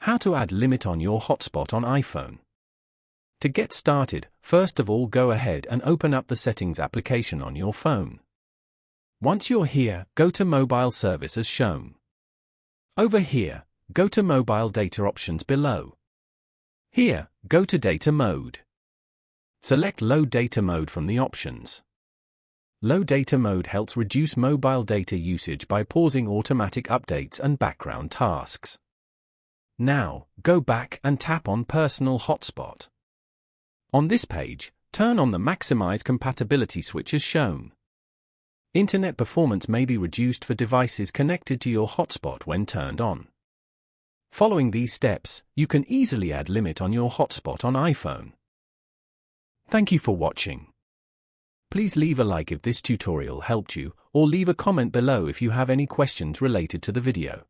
How to add limit on your hotspot on iPhone. To get started, first of all go ahead and open up the Settings application on your phone. Once you're here, go to Mobile Service as shown. Over here, go to Mobile Data options below. Here, go to Data Mode. Select Low Data Mode from the options. Low data mode helps reduce mobile data usage by pausing automatic updates and background tasks. Now, go back and tap on Personal Hotspot. On this page, turn on the Maximize Compatibility switch as shown. Internet performance may be reduced for devices connected to your hotspot when turned on. Following these steps, you can easily add limit on your hotspot on iPhone. Thank you for watching. Please leave a like if this tutorial helped you, or leave a comment below if you have any questions related to the video.